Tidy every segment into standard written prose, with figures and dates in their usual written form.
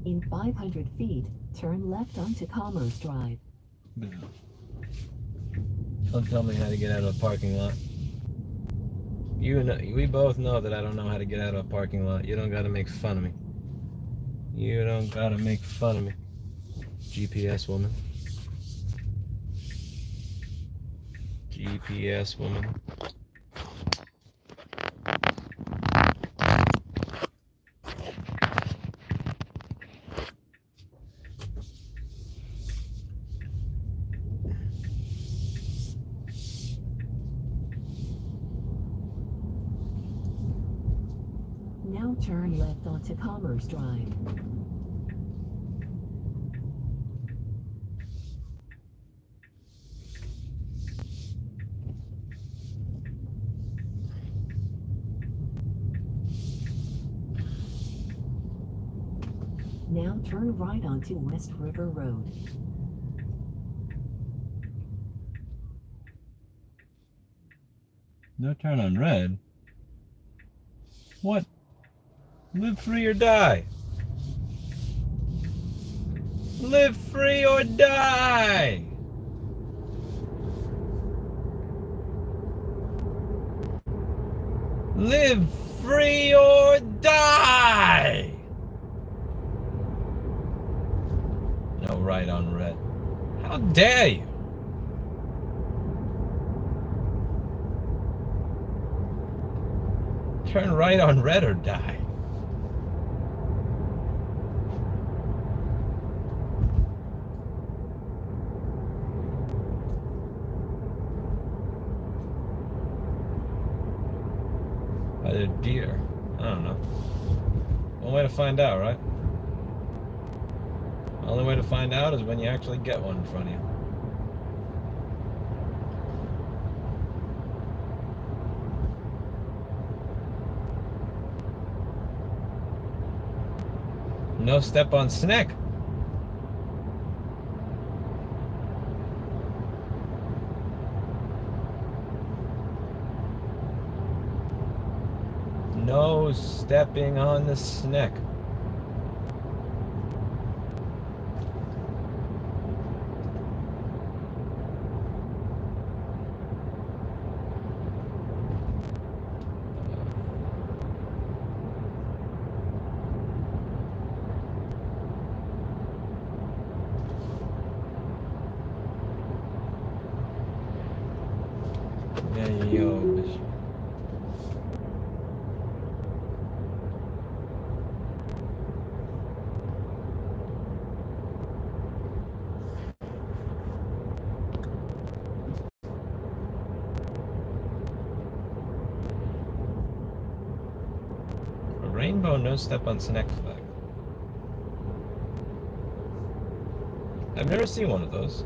In 500 feet, turn left onto Commerce Drive. Don't tell me how to get out of a parking lot. You know, we both know that I don't know how to get out of a parking lot. You don't gotta make fun of me. You don't gotta make fun of me. GPS woman. GPS woman. Now turn left onto Commerce Drive. Now turn right onto West River Road. No turn on red? What? Live free or die? Live free or die! Live free or die! No right on red. How dare you? Turn right on red or die. Either deer. I don't know. One way to find out, right? The only way to find out is when you actually get one in front of you. No step on snake. No stepping on the snake. Rainbow no step on snake flag. I've never seen one of those.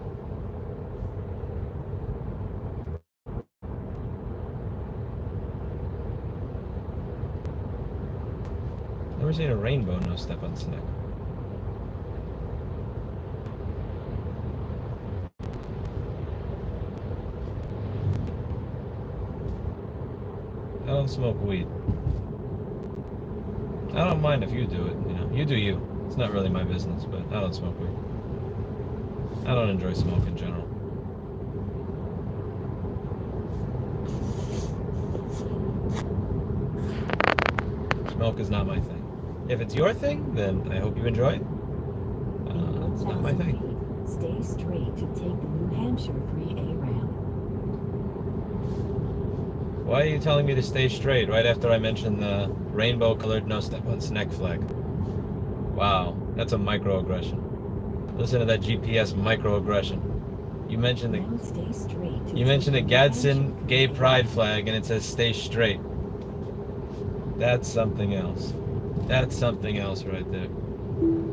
Never seen a rainbow no step on snake. I don't smoke weed. I don't mind if you do it, you know. You do you. It's not really my business, but I don't smoke weed. I don't enjoy smoke in general. Smoke is not my thing. If it's your thing, then I hope you enjoy it. It's not my thing. Stay straight to take the New Hampshire 3A ramp. Why are you telling me to stay straight right after I mentioned the rainbow-colored no step on snake flag? Wow, that's a microaggression. Listen to that GPS microaggression. You mentioned the Gadsden gay pride flag and it says stay straight. That's something else. That's something else right there.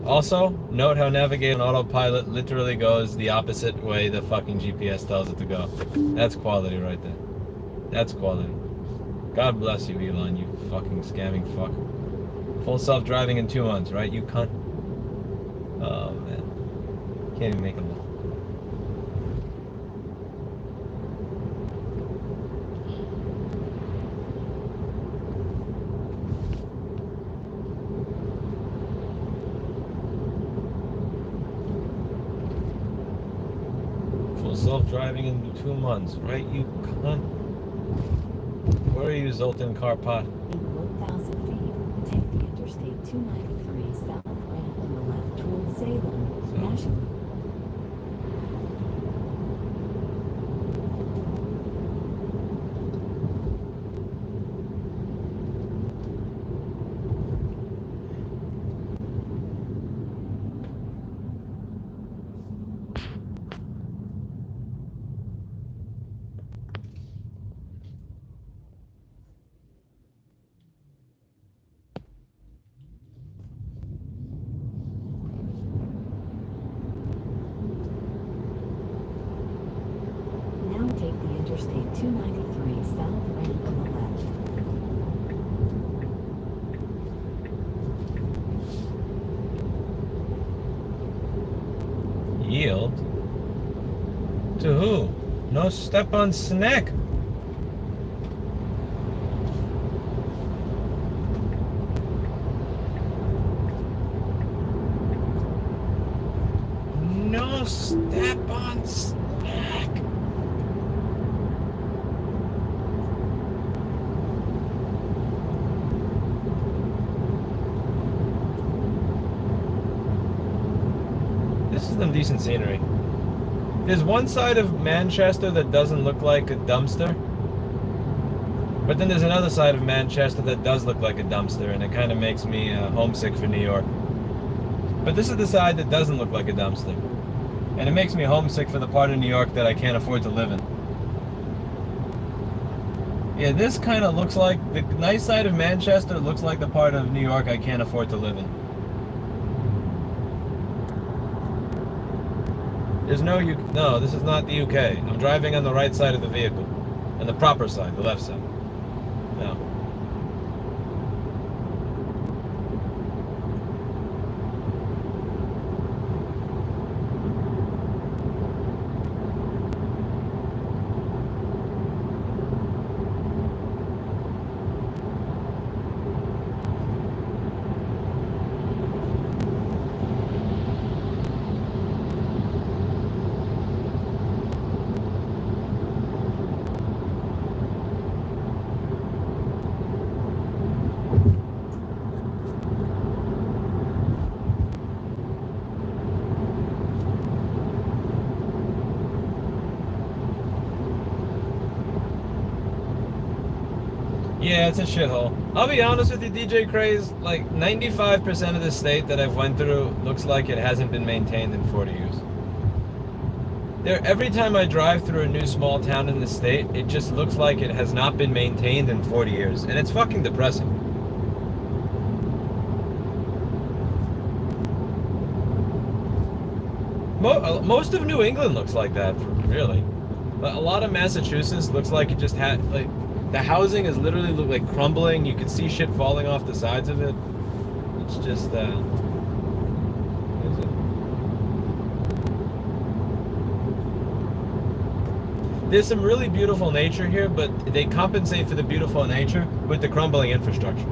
Also, note how navigating autopilot literally goes the opposite way the fucking GPS tells it to go. That's quality right there. That's quality. God bless you, Elon, you fucking scamming fuck. Full self-driving in 2 months, right, you cunt? Oh, man. Can't even make them look. self-driving in 2 months, right, you cunt? Where are you, Zoltan Karpat? In 1,000 feet, take the Interstate 293 south ramp on the left toward Salem, Nashville. Now take the Interstate 293 south ramp on the left. Yield? To who? No step on snack. No step on snack. This is some decent scenery. There's one side of Manchester that doesn't look like a dumpster, but then there's another side of Manchester that does look like a dumpster, and it kind of makes me homesick for New York. But this is the side that doesn't look like a dumpster, and it makes me homesick for the part of New York that I can't afford to live in. Yeah, this kind of looks like, the nice side of Manchester looks like the part of New York I can't afford to live in. There's no, this is not the UK. I'm driving on the right side of the vehicle. On the proper side, the left side. No. Yeah, it's a shithole. I'll be honest with you, DJ Craze, like 95% of the state that I've went through looks like it hasn't been maintained in 40 years. Every time I drive through a new small town in the state, it just looks like it has not been maintained in 40 years. And it's fucking depressing. Most of New England looks like that, really. A lot of Massachusetts looks like it just had, like, the housing is literally like crumbling. You can see shit falling off the sides of it. It's just, there's some really beautiful nature here, but they compensate for the beautiful nature with the crumbling infrastructure.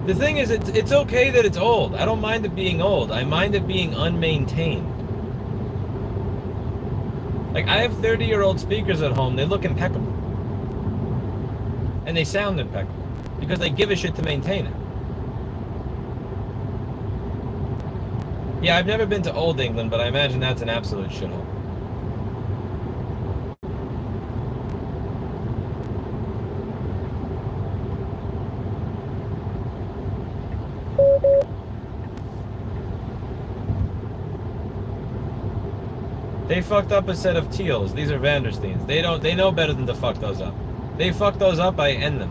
The thing is, it's okay that it's old. I don't mind it being old. I mind it being unmaintained. Like, I have 30-year-old speakers at home. They look impeccable. And they sound impeccable. Because they give a shit to maintain it. Yeah, I've never been to Old England, but I imagine that's an absolute shithole. They fucked up a set of teals. These are Vandersteins. They know better than to fuck those up. They fuck those up, I end them.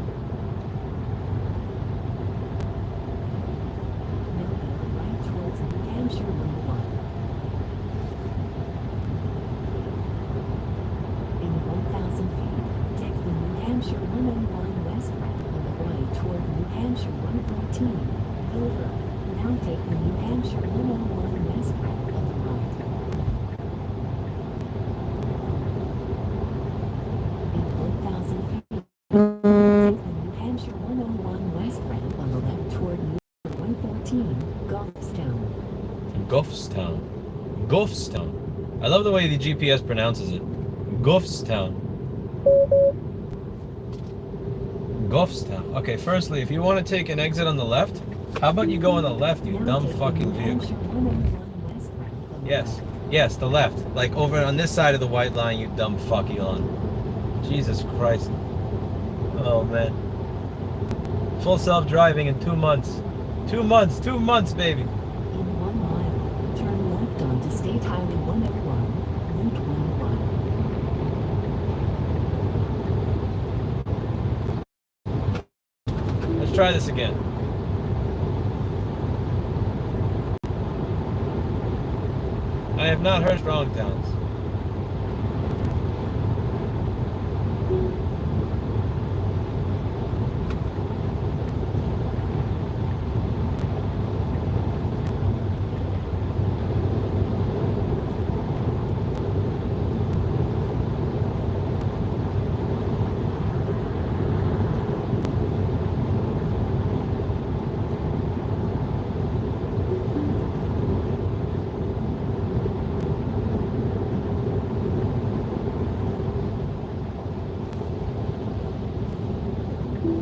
Right towards New Hampshire number 1. In 1,000 feet, take the New Hampshire 101 west ramp on the right toward New Hampshire 114, Hill Road. Now take the New Hampshire 101 west ramp on the right. In 1,000 feet, take the New Hampshire 101 west ramp on the left toward New 114, Goffstown. Goffstown. Goffstown. I love the way the GPS pronounces it. Goffstown. Goffstown. Okay, firstly, if you want to take an exit on the left, how about you go on the left, you dumb fucking vehicle? Yes. Yes, the left. Like over on this side of the white line, you dumb fuck, Elon. Jesus Christ. Oh, man. Full self-driving in 2 months. 2 months. 2 months, baby. In 1 mile, turn left onto State Highway 101, Route 101. Let's try this again. I have not heard strong towns.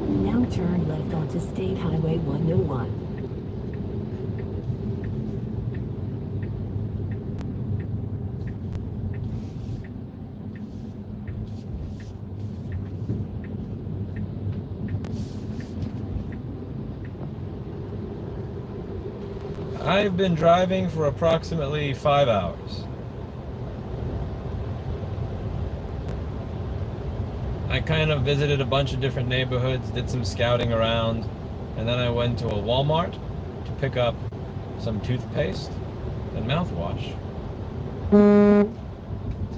Now turn left onto State Highway 101. I've been driving for approximately 5 hours. I kind of visited a bunch of different neighborhoods, did some scouting around, and then I went to a Walmart to pick up some toothpaste and mouthwash to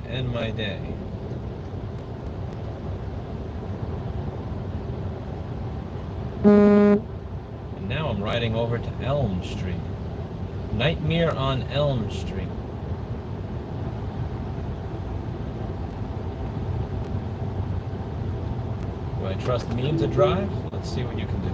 end my day. And now I'm riding over to Elm Street. Nightmare on Elm Street. Do I trust me to drive? Let's see what you can do.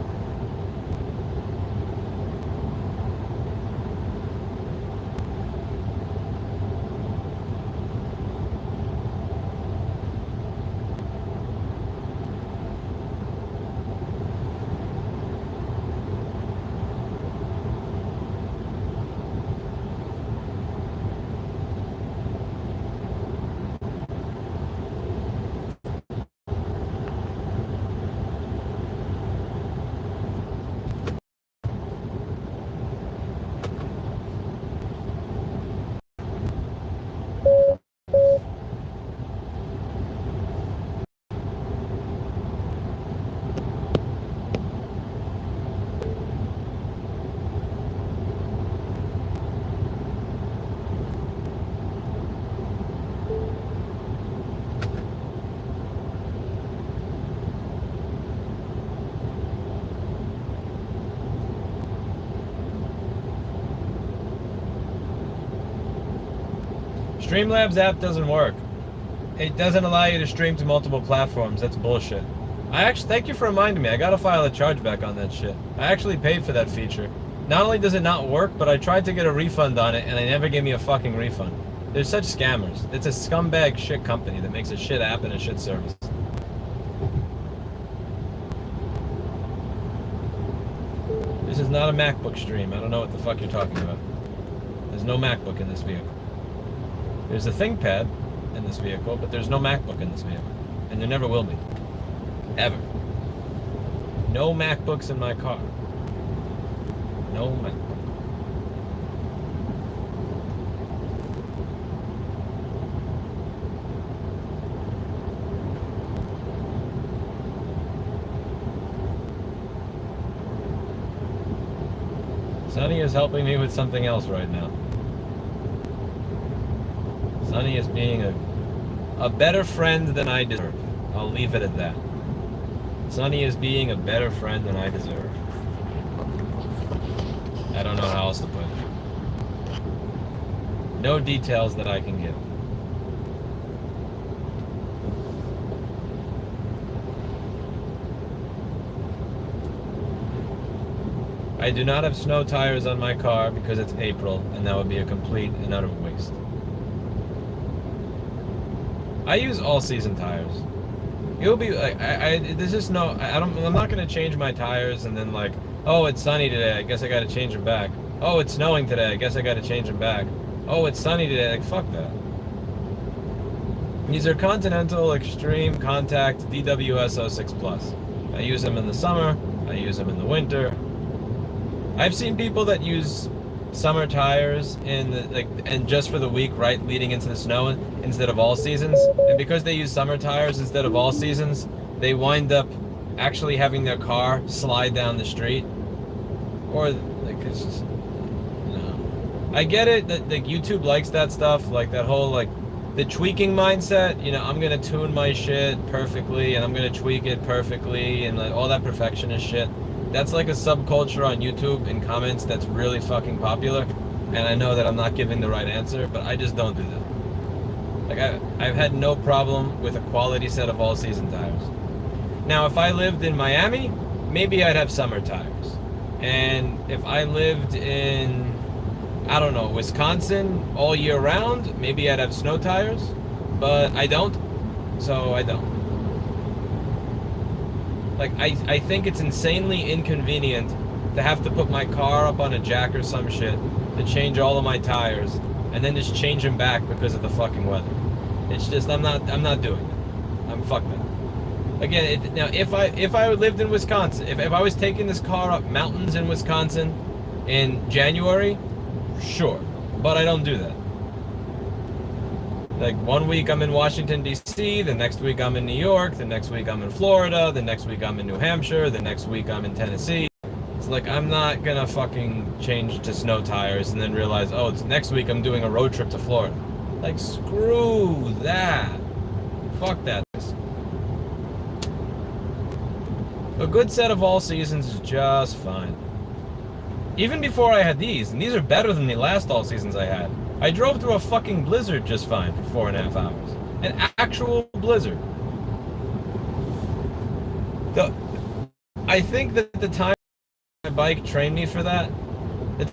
Streamlabs app doesn't work. It doesn't allow you to stream to multiple platforms. That's bullshit. I actually, thank you for reminding me. I gotta file a chargeback on that shit. I actually paid for that feature. Not only does it not work, but I tried to get a refund on it and they never gave me a fucking refund. They're such scammers. It's a scumbag shit company that makes a shit app and a shit service. This is not a MacBook stream. I don't know what the fuck you're talking about. There's no MacBook in this vehicle. There's a ThinkPad in this vehicle, but there's no MacBook in this vehicle. And there never will be. Ever. No MacBooks in my car. No MacBook. Sonny is helping me with something else right now. Sonny is being a better friend than I deserve. I'll leave it at that. Sonny is being a better friend than I deserve. I don't know how else to put it. No details that I can give. I do not have snow tires on my car because it's April, and that would be a complete and utter waste. I use all-season tires. It'll be like there's just no. I'm not gonna change my tires and then like, oh, it's sunny today. I guess I gotta change them back. Oh, it's snowing today. I guess I gotta change them back. Oh, it's sunny today. Like, fuck that. These are Continental Extreme Contact DWS 06 Plus. I use them in the summer. I use them in the winter. I've seen people that use summer tires and just for the week right leading into the snow instead of all seasons, and because they use summer tires instead of all seasons, they wind up actually having their car slide down the street. Or like, it's just, you know, I get it that like YouTube likes that stuff, like that whole like the tweaking mindset. You know, I'm gonna tune my shit perfectly and I'm gonna tweak it perfectly and like all that perfectionist shit. That's like a subculture on YouTube in comments that's really fucking popular, and I know that I'm not giving the right answer, but I just don't do that. Like I've had no problem with a quality set of all-season tires. Now, if I lived in Miami, maybe I'd have summer tires, and if I lived in, I don't know, Wisconsin all year round, maybe I'd have snow tires, but I don't, so I don't. Like, I think it's insanely inconvenient to have to put my car up on a jack or some shit to change all of my tires and then just change them back because of the fucking weather. It's just, I'm not doing it. I'm fucked that. Again, now if I lived in Wisconsin, if I was taking this car up mountains in Wisconsin in January, sure, but I don't do that. Like, one week I'm in Washington, D.C., the next week I'm in New York, the next week I'm in Florida, the next week I'm in New Hampshire, the next week I'm in Tennessee. It's like, I'm not gonna fucking change to snow tires and then realize, oh, it's next week I'm doing a road trip to Florida. Like, screw that. Fuck that. A good set of all seasons is just fine. Even before I had these, and these are better than the last all seasons I had. I drove through a fucking blizzard just fine for 4.5 hours. An actual blizzard. I think that the time my bike trained me for that, the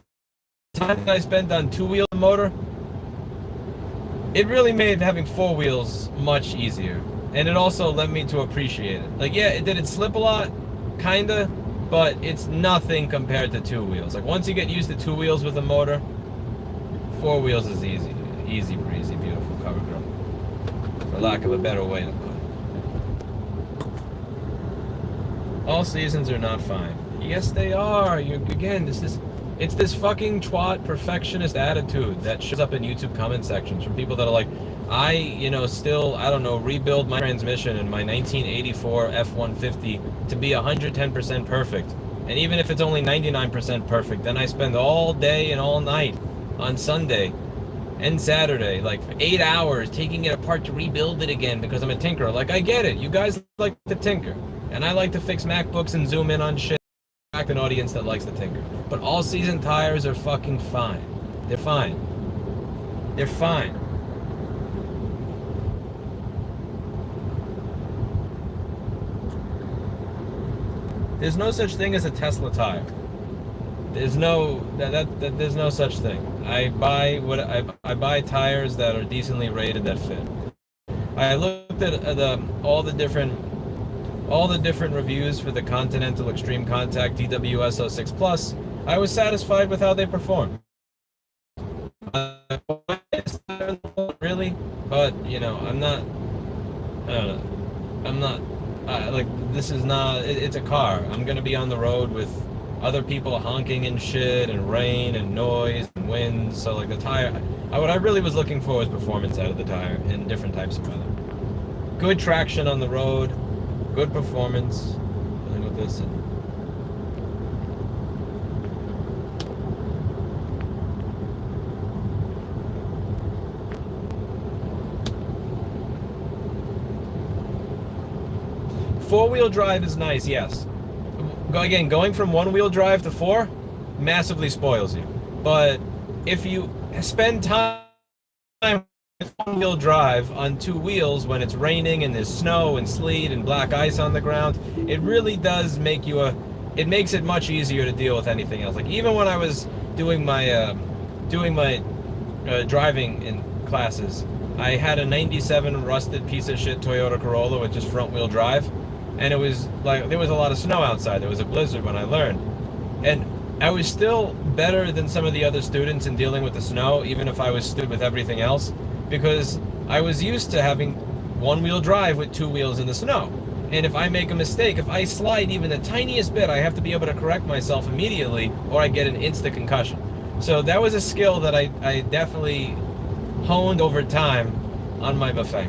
time that I spent on two-wheel motor, it really made having four wheels much easier. And it also led me to appreciate it. Like, yeah, did it slip a lot? Kinda. But it's nothing compared to two wheels. Like, once you get used to two wheels with a motor, four wheels is easy. Easy breezy, beautiful cover girl. For lack of a better way to put it. All seasons are not fine. Yes, they are. Again, it's this fucking twat perfectionist attitude that shows up in YouTube comment sections from people that are like, still, I don't know, rebuild my transmission in my 1984 F-150 to be 110% perfect. And even if it's only 99% perfect, then I spend all day and all night on Sunday and Saturday, like 8 hours, taking it apart to rebuild it again because I'm a tinkerer. Like, I get it. You guys like to tinker. And I like to fix MacBooks and zoom in on shit. An audience that likes to tinker. But all-season tires are fucking fine. They're fine. They're fine. There's no such thing as a Tesla tire. There's no there's no such thing. I buy tires that are decently rated that fit. I looked at all the different reviews for the Continental Extreme Contact DWS 06 Plus. I was satisfied with how they perform. Really, but I'm not. I don't know. I'm not. This is not. It's a car. I'm gonna be on the road with other people honking and shit, and rain and noise and wind. So like the tire, what I really was looking for was performance out of the tire in different types of weather. Good traction on the road, good performance. I think with this. Four-wheel drive is nice, yes. Again, going from one-wheel drive to four massively spoils you. But if you spend time time with one-wheel drive on two wheels when it's raining and there's snow and sleet and black ice on the ground, it really does make you it makes it much easier to deal with anything else. Like even when I was doing my driving in classes, I had a 97 rusted piece of shit Toyota Corolla with just front wheel drive, and it was like there was a lot of snow outside. There was a blizzard when I learned, and I was still better than some of the other students in dealing with the snow, even if I was stupid with everything else, because I was used to having one-wheel drive with two wheels in the snow. And if I make a mistake, if I slide even the tiniest bit, I have to be able to correct myself immediately, or I get an instant concussion. So that was a skill that I definitely honed over time on my Buffet.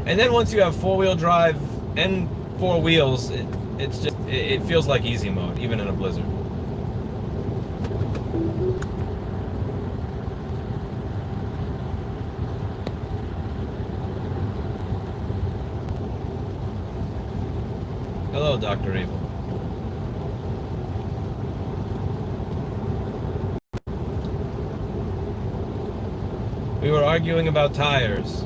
And then once you have four-wheel drive and four wheels, it feels like easy mode, even in a blizzard. Hello, Dr. Evil. We were arguing about tires.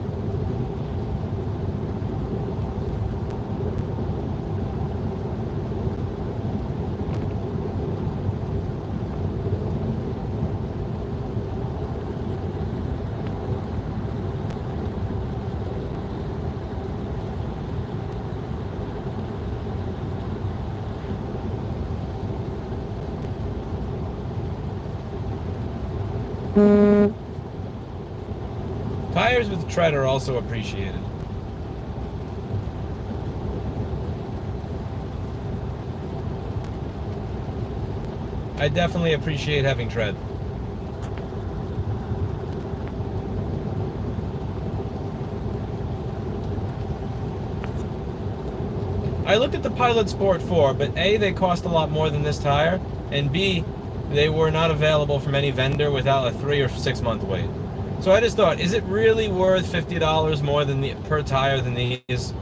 Tires with tread are also appreciated. I definitely appreciate having tread. I looked at the Pilot Sport 4, but A, they cost a lot more than this tire, and B, they were not available from any vendor without a 3 or 6 month wait. So I just thought, is it really worth $50 more than per tire than these?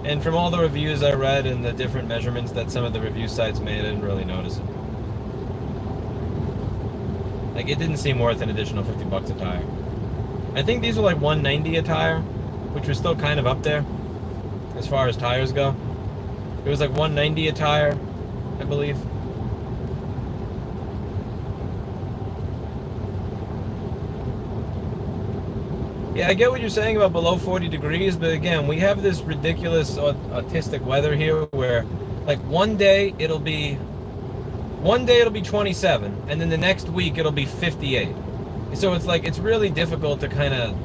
And from all the reviews I read and the different measurements that some of the review sites made, I didn't really notice it. Like, it didn't seem worth an additional $50 a tire. I think these were like $190 a tire, which was still kind of up there as far as tires go. It was like $190 a tire, I believe. Yeah, I get what you're saying about below 40 degrees, but again, we have this ridiculous autistic weather here where, like, one day it'll be 27, and then the next week it'll be 58. So it's like, it's really difficult to kind of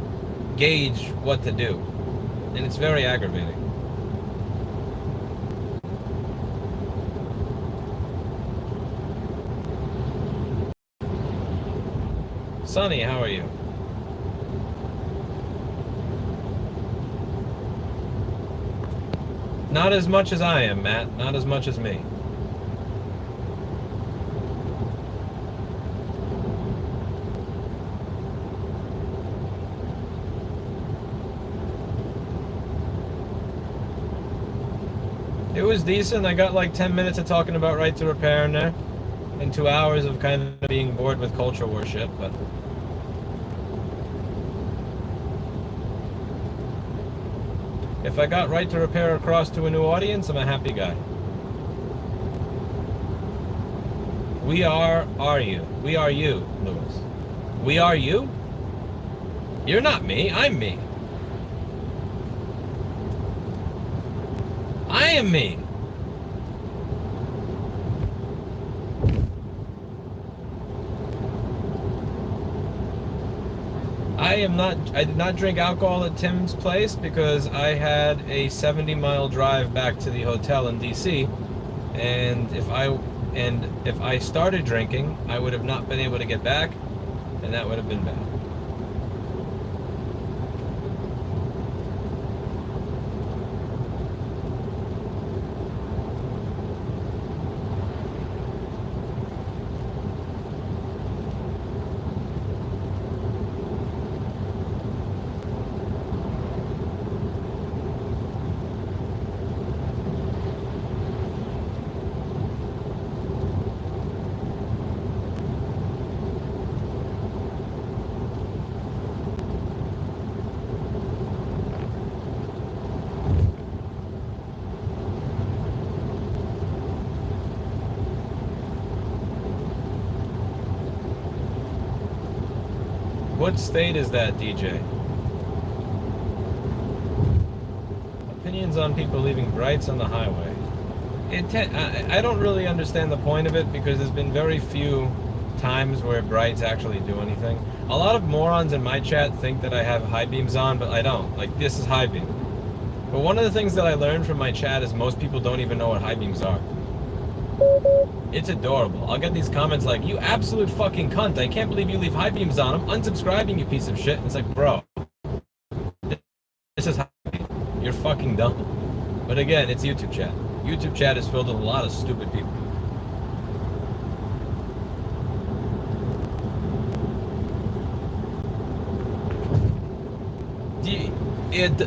gauge what to do, and it's very aggravating. Sonny, how are you? Not as much as I am, Matt. Not as much as me. It was decent. I got like 10 minutes of talking about right to repair in there, and 2 hours of kind of being bored with culture war shit, but... if I got right to repair across to a new audience, I'm a happy guy. We are you? We are you, Lewis. We are you? You're not me, I'm me. I am me. I did not drink alcohol at Tim's place because I had a 70-mile drive back to the hotel in DC, and if I started drinking, I would have not been able to get back, and that would have been bad. What state is that, DJ? Opinions on people leaving brights on the highway. I don't really understand the point of it because there's been very few times where brights actually do anything. A lot of morons in my chat think that I have high beams on, but I don't. Like, this is high beam. But one of the things that I learned from my chat is most people don't even know what high beams are. It's adorable. I'll get these comments like, you absolute fucking cunt, I can't believe you leave high beams on. I'm unsubscribing, you piece of shit. And it's like, bro, this is high beam. You're fucking dumb. But again, it's YouTube chat. YouTube chat is filled with a lot of stupid people.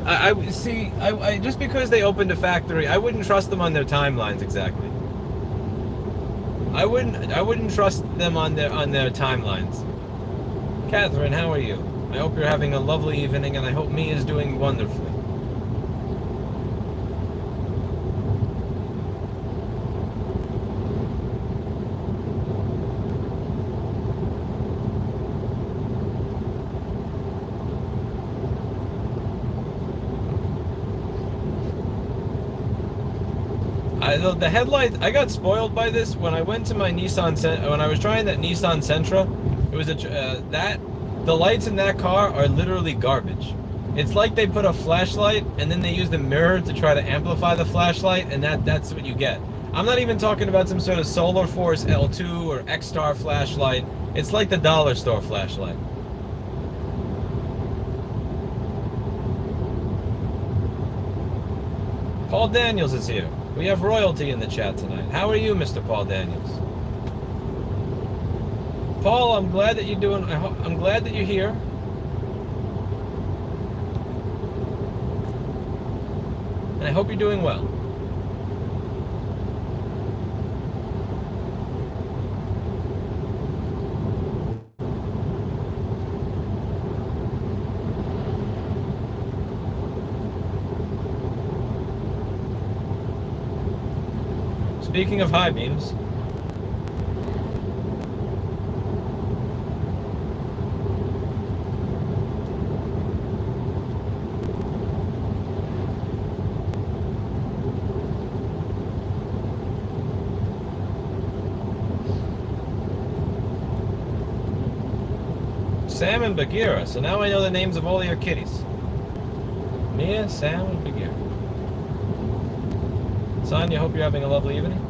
I just because they opened a factory, I wouldn't trust them on their timelines exactly. I wouldn't trust them on their timelines. Catherine, how are you? I hope you're having a lovely evening, and I hope me is doing wonderfully. The headlights, I got spoiled by this when I went to my when I was trying that Nissan Sentra. It was the lights in that car are literally garbage. It's like they put a flashlight and then they use the mirror to try to amplify the flashlight, and that's what you get. I'm not even talking about some sort of Solar Force L2 or X-Star flashlight. It's like the dollar store flashlight. Paul Daniels is here. We have royalty in the chat tonight. How are you, Mr. Paul Daniels? Paul, I'm glad that you're doing. I'm glad that you're here. And I hope you're doing well. Speaking of high beams, Sam and Bagheera. So now I know the names of all your kitties. Mia, Sam, and Bagheera. Sonia, hope you're having a lovely evening.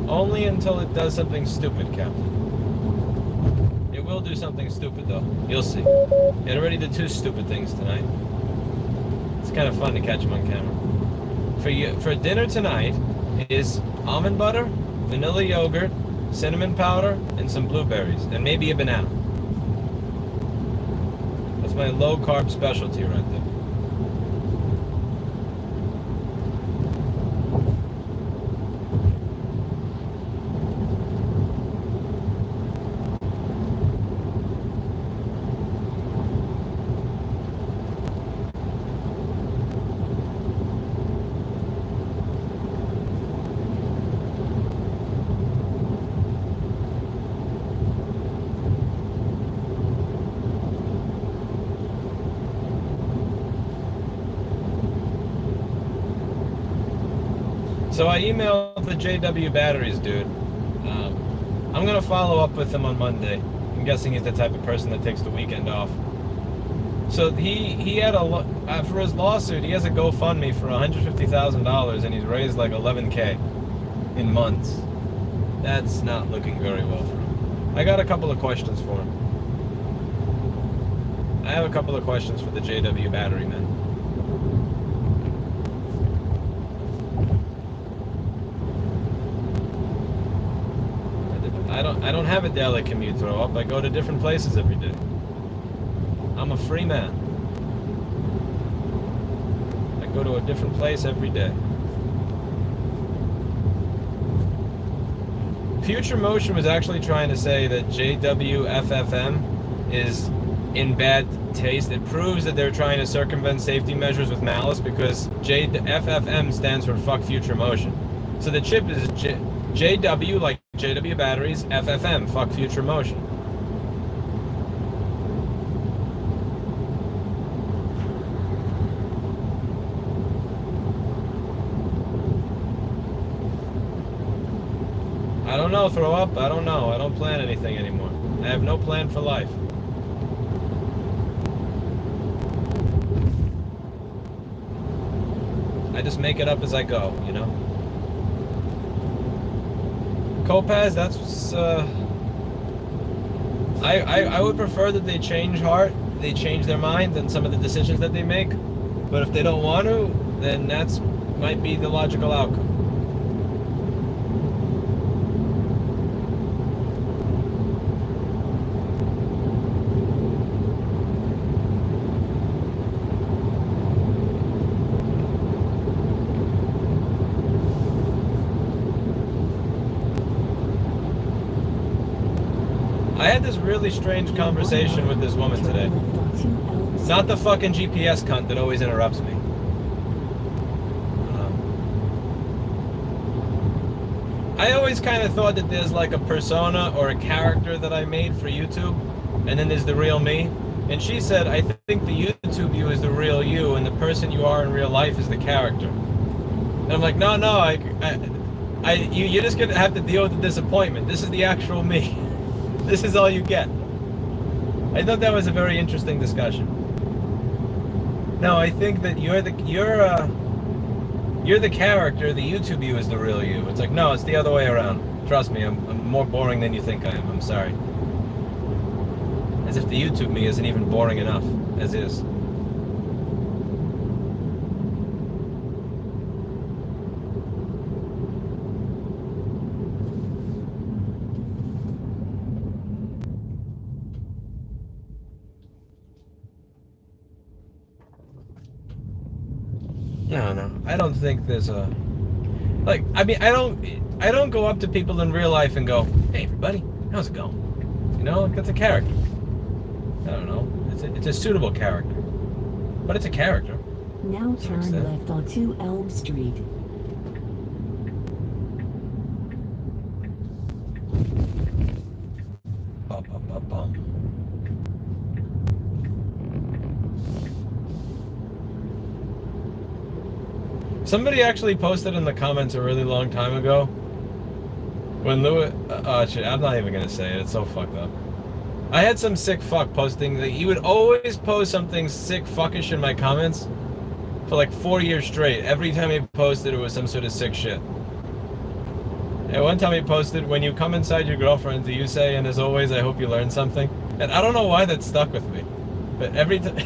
Only until it does something stupid, Captain. It will do something stupid, though. You'll see. It already did 2 stupid things tonight. It's kind of fun to catch them on camera. For dinner tonight is almond butter, vanilla yogurt, cinnamon powder, and some blueberries, and maybe a banana. That's my low-carb specialty right there. So I emailed the JW Batteries dude. I'm going to follow up with him on Monday. I'm guessing he's the type of person that takes the weekend off. So he had for his lawsuit, he has a GoFundMe for $150,000 and he's raised like $11K in months. That's not looking very well for him. I got a couple of questions for him. I have a couple of questions for the JW Battery men. I don't have a daily commute throw up. I go to different places every day. I'm a free man. I go to a different place every day. Future Motion was actually trying to say that JWFFM is in bad taste. It proves that they're trying to circumvent safety measures with malice because JFFM stands for fuck Future Motion. So the chip is JW, like JW batteries, FFM, fuck future motion. I don't know, throw up, I don't know. I don't plan anything anymore. I have no plan for life. I just make it up as I go, you know? Copaz, that's, I would prefer that they change heart, they change their mind and some of the decisions that they make. But if they don't want to, then that's might be the logical outcome. I had this really strange conversation with this woman today. Not the fucking GPS cunt that always interrupts me. I always kind of thought that there's like a persona or a character that I made for YouTube, and then there's the real me. And she said, I think the YouTube you is the real you, and the person you are in real life is the character. And I'm like, no, you're just gonna have to deal with the disappointment. This is the actual me. This is all you get. I thought that was a very interesting discussion. No, I think that you're the character. The YouTube you is the real you. It's like, no, it's the other way around. Trust me, I'm more boring than you think I am. I'm sorry. As if the YouTube me isn't even boring enough as is. No, I don't think there's a, like, I mean, I don't go up to people in real life and go, hey everybody, how's it going? You know, like, that's a character. I don't know, it's a suitable character, but it's a character. Now turn left onto Elm Street. Bum, bum, bum, bum. Somebody actually posted in the comments a really long time ago when Louis, shit, I'm not even gonna say it, it's so fucked up. I had some sick fuck posting that he would always post something sick fuckish in my comments for like 4 years straight. Every time he posted, it was some sort of sick shit. And one time he posted, when you come inside your girlfriend, do you say, and as always, I hope you learn something? And I don't know why that stuck with me, but every time...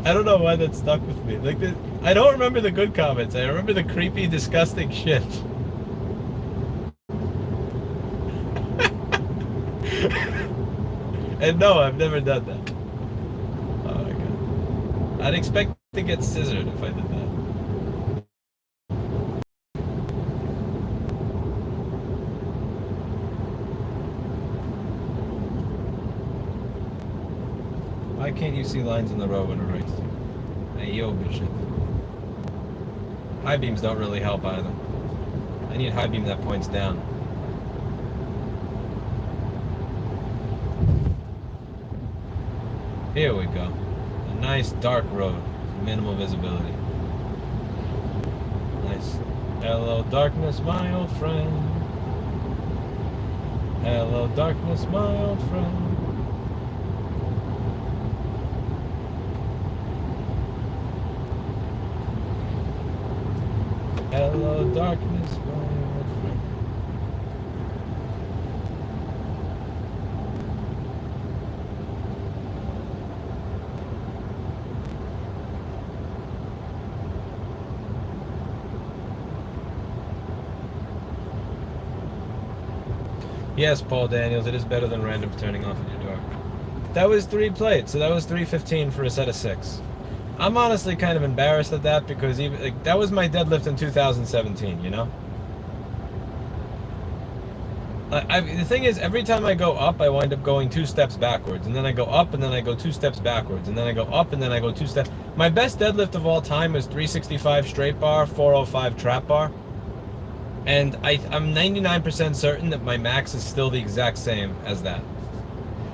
I don't know why that stuck with me. Like, I don't remember the good comments. I remember the creepy, disgusting shit. And no, I've never done that. Oh my god. I'd expect to get scissored if I did that. Why can't you see lines in the road when it rains? Hey, yo, good shit. High beams don't really help either. I need high beam that points down. Here we go. A nice dark road. Minimal visibility. Nice. Hello, darkness, my old friend. Hello, darkness, my old friend. Hello, darkness, my old friend. Yes, Paul Daniels, it is better than random turning off at your door. That was 3 plates, so that was $315 for a set of 6. I'm honestly kind of embarrassed at that because even like, that was my deadlift in 2017, you know? The thing is, every time I go up, I wind up going 2 steps backwards, and then I go up, and then I go 2 steps backwards, and then I go up, and then I go 2 steps. My best deadlift of all time was 365 straight bar, 405 trap bar. And I'm 99% certain that my max is still the exact same as that.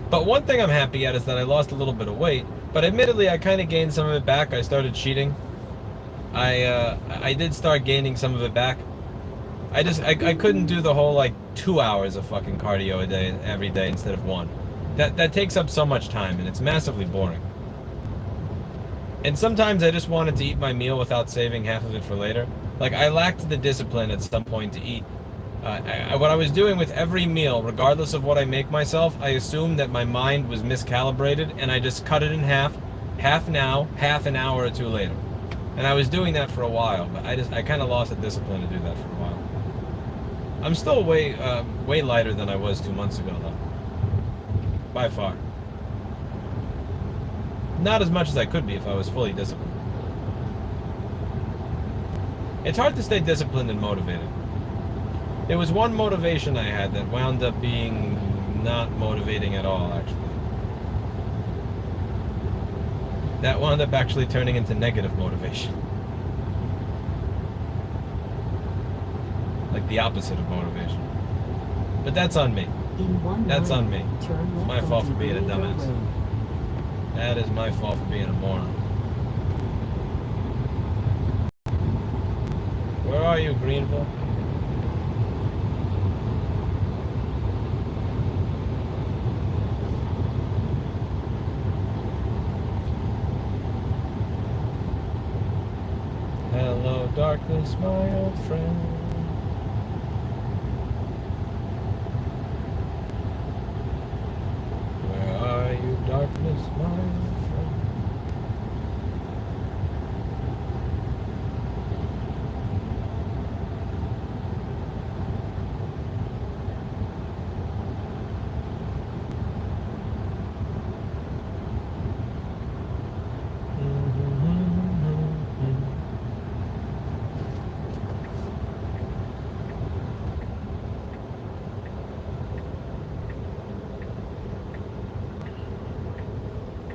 But one thing I'm happy at is that I lost a little bit of weight, but admittedly I kind of gained some of it back. I started cheating. I did start gaining some of it back. I couldn't do the whole like 2 hours of fucking cardio a day every day instead of 1. That takes up so much time and it's massively boring. And sometimes I just wanted to eat my meal without saving half of it for later. Like I lacked the discipline at some point to eat. What I was doing with every meal, regardless of what I make myself, I assumed that my mind was miscalibrated and I just cut it in half now, half an hour or two later. And I was doing that for a while, but I kind of lost the discipline to do that for a while. I'm still way lighter than I was 2 months ago though. By far. Not as much as I could be if I was fully disciplined. It's hard to stay disciplined and motivated. There was one motivation I had that wound up being not motivating at all, actually. That wound up actually turning into negative motivation. Like the opposite of motivation. But that's on me. That's on me. It's my fault for being a dumbass. That is my fault for being a moron. Where are you, Greenville? Hello, darkness, my old friend. Where are you, darkness, my old friend?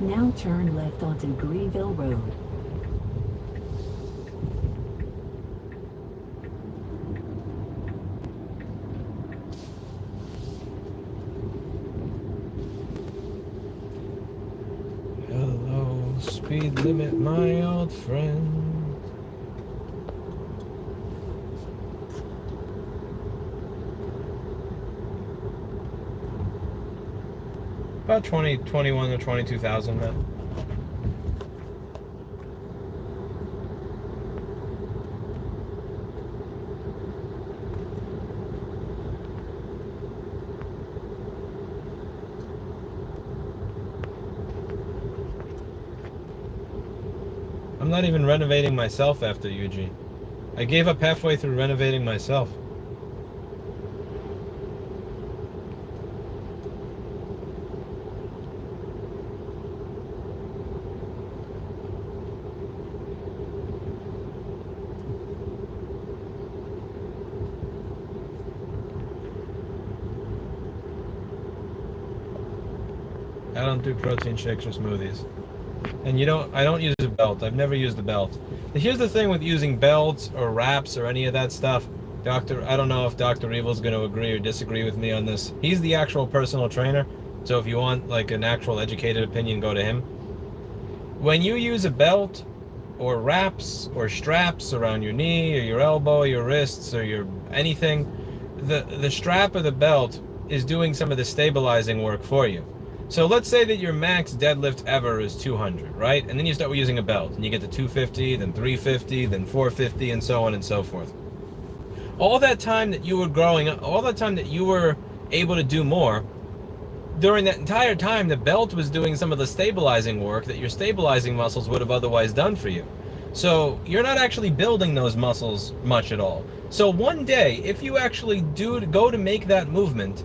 Now turn left onto Greenville Road. Hello, speed limit, my old friend. About 21 or 22,000, man. I'm not even renovating myself after UG. I gave up halfway through renovating myself. I don't do protein shakes or smoothies. And I don't use a belt. I've never used a belt. Here's the thing with using belts or wraps or any of that stuff. I don't know if Dr. Evil's going to agree or disagree with me on this. He's the actual personal trainer. So if you want like an actual educated opinion, go to him. When you use a belt or wraps or straps around your knee or your elbow, your wrists or your anything, the strap or the belt is doing some of the stabilizing work for you. So let's say that your max deadlift ever is 200, right? And then you start using a belt and you get to 250, then 350, then 450, and so on and so forth. All that time that you were growing up, all that time that you were able to do more, during that entire time, the belt was doing some of the stabilizing work that your stabilizing muscles would have otherwise done for you. So you're not actually building those muscles much at all. So one day, if you actually go to make that movement,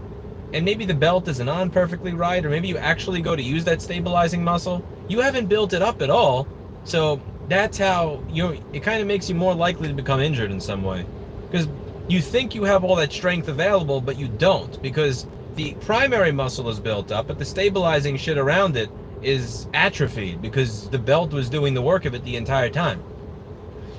and maybe the belt isn't on perfectly right, or maybe you actually go to use that stabilizing muscle, you haven't built it up at all. So that's how it kind of makes you more likely to become injured in some way. Because you think you have all that strength available, but you don't, because the primary muscle is built up, but the stabilizing shit around it is atrophied because the belt was doing the work of it the entire time.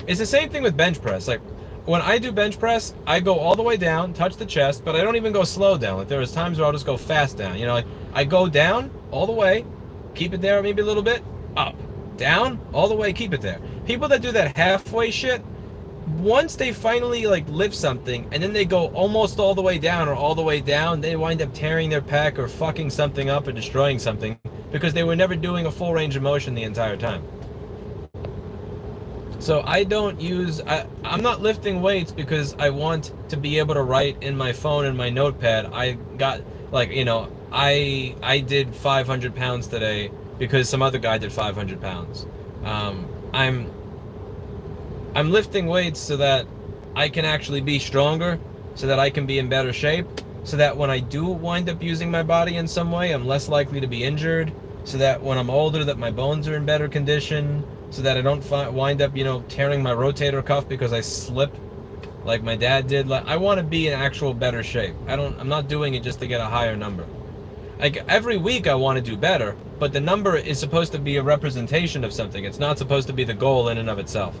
It's the same thing with bench press. Like, when I do bench press, I go all the way down, touch the chest, but I don't even go slow down. Like there was times where I'll just go fast down. You know, like I go down all the way, keep it there maybe a little bit, up, down, all the way, keep it there. People that do that halfway shit, once they finally like lift something and then they go almost all the way down or all the way down, they wind up tearing their pec or fucking something up or destroying something because they were never doing a full range of motion the entire time. So I don't use, I'm not lifting weights because I want to be able to write in my phone and my notepad. I got, like, you know, I did 500 pounds today because some other guy did 500 pounds. I'm lifting weights so that I can actually be stronger, so that I can be in better shape, so that when I do wind up using my body in some way, I'm less likely to be injured, so that when I'm older, that my bones are in better condition, so that I don't wind up, you know, tearing my rotator cuff because I slip like my dad did. Like, I want to be in actual better shape. I'm not doing it just to get a higher number. Like every week I want to do better, but the number is supposed to be a representation of something. It's not supposed to be the goal in and of itself.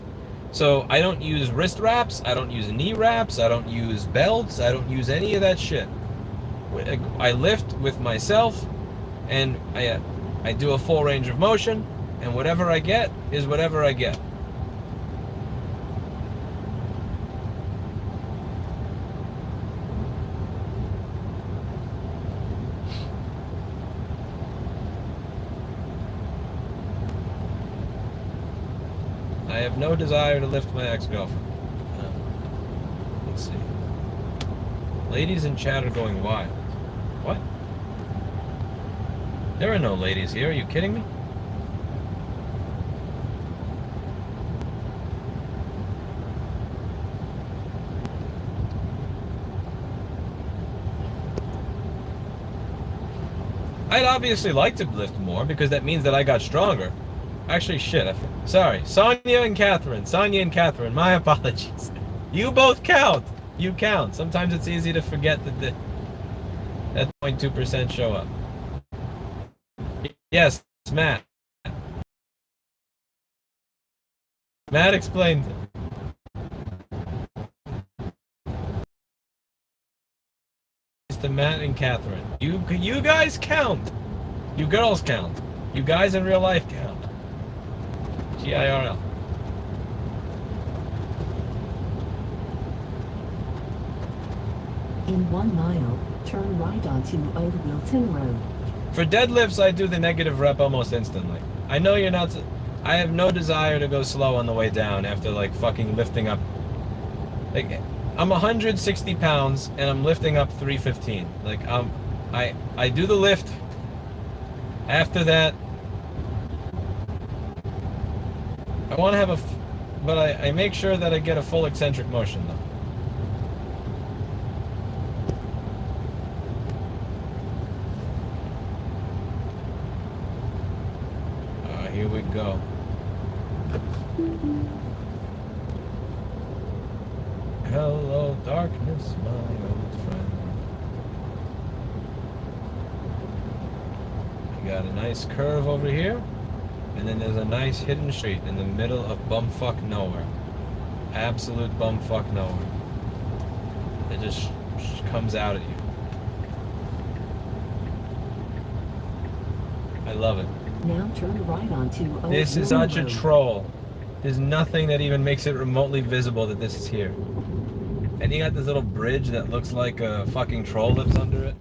So I don't use wrist wraps, I don't use knee wraps, I don't use belts, I don't use any of that shit. I lift with myself, and I do a full range of motion, and whatever I get is whatever I get. I have no desire to lift my ex-girlfriend. Let's see. Ladies in chat are going wild. What? There are no ladies here. Are you kidding me? I'd obviously like to lift more because that means that I got stronger. Actually, shit. Sorry. Sonia and Catherine, my apologies. You both count. You count. Sometimes it's easy to forget that that 0.2% show up. Yes, Matt. Matt explained it. It's to Matt and Catherine. You guys count. You girls count. You guys in real life count. GIRL. In 1 mile, turn right onto Old Wilton Road. For deadlifts, I do the negative rep almost instantly. I know you're not... I have no desire to go slow on the way down after, like, fucking lifting up... Like, I'm 160 pounds, and I'm lifting up 315. Like, I do the lift. After that... I want to have a... But I make sure that I get a full eccentric motion, though. Here we go. Hello, darkness, my old friend. We got a nice curve over here, and then there's a nice hidden street in the middle of bumfuck nowhere. Absolute bumfuck nowhere. It just comes out at you. I love it. Now turn right onto Old This is Wilton such a Road. troll. There's nothing that even makes it remotely visible that this is here. And you got this little bridge that looks like a fucking troll lives under it.